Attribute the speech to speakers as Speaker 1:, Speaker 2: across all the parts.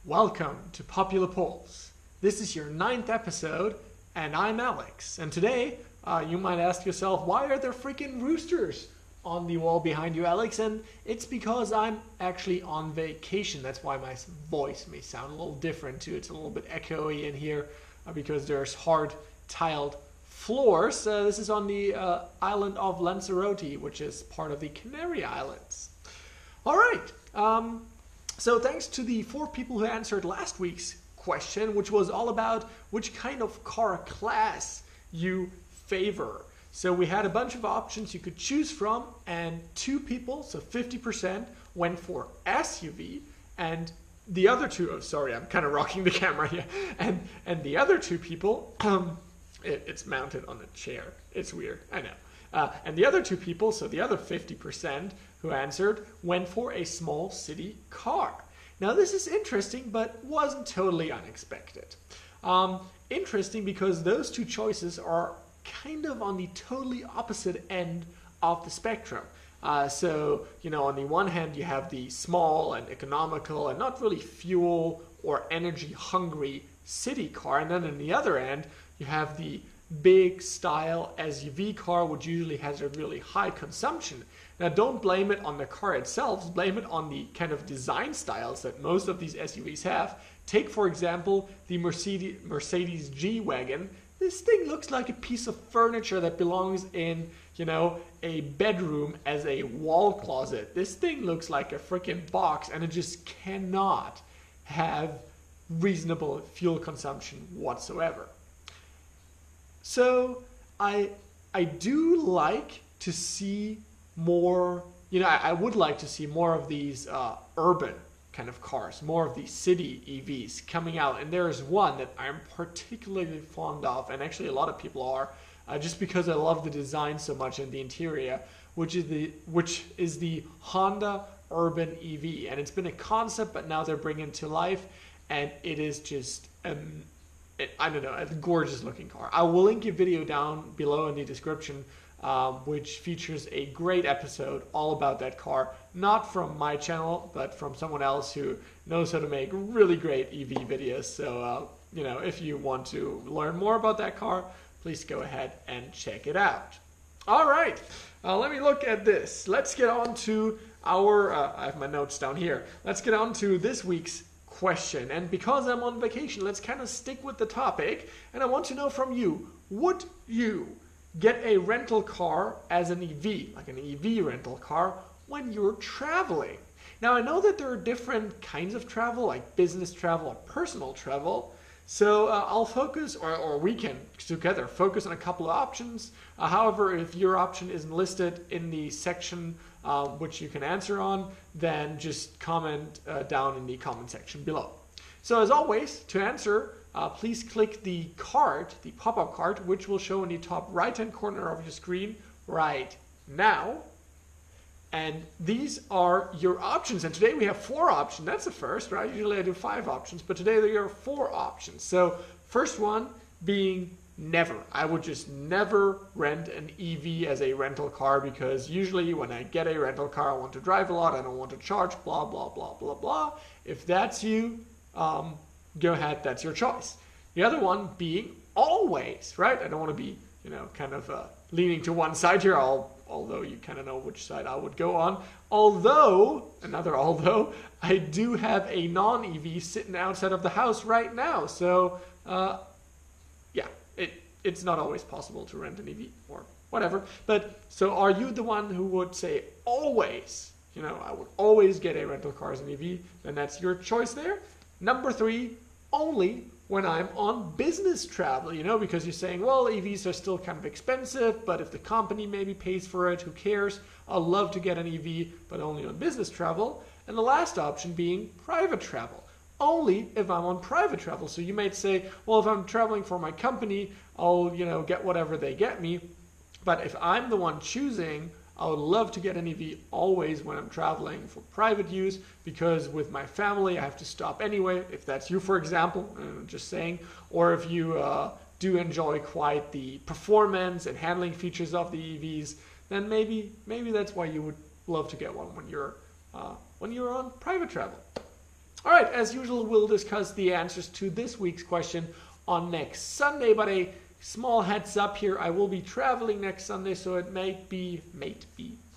Speaker 1: Welcome to Popular Polls. This is your 9th episode, and I'm Alex. And today, you might ask yourself, why are there freaking roosters on the wall behind you, Alex? And it's because I'm actually on vacation. That's why my voice may sound a little different too. It's a little bit echoey in here because there's hard tiled floors. This is on the island of Lanzarote, which is part of the Canary Islands. All right. So thanks to the 4 people who answered last week's question, which was all about which kind of car class you favor. So we had a bunch of options you could choose from, and 2 people, so 50%, went for SUV, and the other 2, oh sorry, I'm kind of rocking the camera here, and the other 2 people, it's mounted on a chair, it's weird, I know. And the other 2 people, so the other 50% who answered, went for a small city car. Now this is interesting, but wasn't totally unexpected. Interesting because those 2 choices are kind of on the totally opposite end of the spectrum. So, you know, on the one hand, you have the small and economical and not really fuel or energy hungry city car. And then on the other end, you have the big style SUV car, which usually has a really high consumption. Now don't blame it on the car itself, blame it on the kind of design styles that most of these SUVs have. Take for example the Mercedes G-Wagon. This thing looks like a piece of furniture that belongs in, you know, a bedroom as a wall closet. This thing looks like a freaking box, and it just cannot have reasonable fuel consumption whatsoever. So I do like to see more, you know, I would like to see more of these urban kind of cars, more of these city EVs coming out. And there is one that I'm particularly fond of, and actually a lot of people are, just because I love the design so much and the interior, which is the Honda Urban EV. And it's been a concept, but now they're bringing it to life, and it is just I don't know, a gorgeous looking car. I will link a video down below in the description, which features a great episode all about that car, not from my channel, but from someone else who knows how to make really great EV videos. So, you know, if you want to learn more about that car, please go ahead and check it out. All right, let me look at this. Let's get on to our, I have my notes down here. Let's get on to this week's question. And because I'm on vacation, let's kind of stick with the topic. And I want to know from you, would you get a rental car as an EV, like an EV rental car, when you're traveling? Now I know that there are different kinds of travel, like business travel or personal travel. So I'll focus, or we can together focus on a couple of options. However, if your option isn't listed in the section which you can answer on, then just comment down in the comment section below. So as always, to answer, please click the card, the pop-up card, which will show in the top right-hand corner of your screen right now. And these are your options. And today we have 4 options. That's the first, right? Usually I do 5 options, but today there are 4 options. So first one being never. I would just never rent an EV as a rental car, because usually when I get a rental car, I want to drive a lot. I don't want to charge, blah, blah, blah, blah, blah. If that's you, go ahead, that's your choice. The other one being always, right? I don't want to be, you know, kind of leaning to one side here, although you kind of know which side I would go on. Although, I do have a non-EV sitting outside of the house right now. So, yeah, it's not always possible to rent an EV or whatever. But, so are you the one who would say always, you know, I would always get a rental car as an EV? Then that's your choice there. Number 3, only when I'm on business travel, you know, because you're saying, well, EVs are still kind of expensive, but if the company maybe pays for it, who cares? I'll love to get an EV, but only on business travel. And the last option being private travel. Only if I'm on private travel. So you might say, well, if I'm traveling for my company, I'll, you know, get whatever they get me. But if I'm the one choosing, I would love to get an EV always when I'm traveling for private use, because with my family I have to stop anyway. If that's you, for example, just saying, or if you do enjoy quite the performance and handling features of the EVs, then maybe that's why you would love to get one when you're on private travel. All right, as usual, we'll discuss the answers to this week's question on next Sunday, but a small heads up here, I will be traveling next Sunday, so it might be,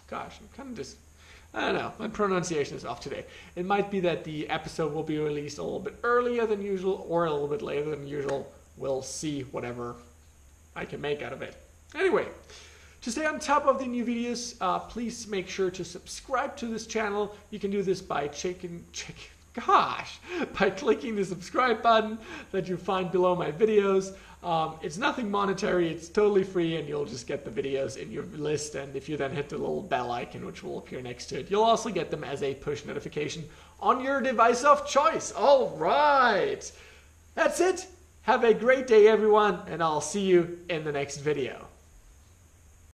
Speaker 1: gosh, I'm kind of just, I don't know, my pronunciation is off today. It might be that the episode will be released a little bit earlier than usual or a little bit later than usual. We'll see whatever I can make out of it. Anyway, to stay on top of the new videos, please make sure to subscribe to this channel. You can do this by by clicking the subscribe button that you find below my videos. It's nothing monetary, it's totally free, and you'll just get the videos in your list, and if you then hit the little bell icon which will appear next to it, you'll also get them as a push notification on your device of choice. All right, that's it. Have a great day, everyone, and I'll see you in the next video.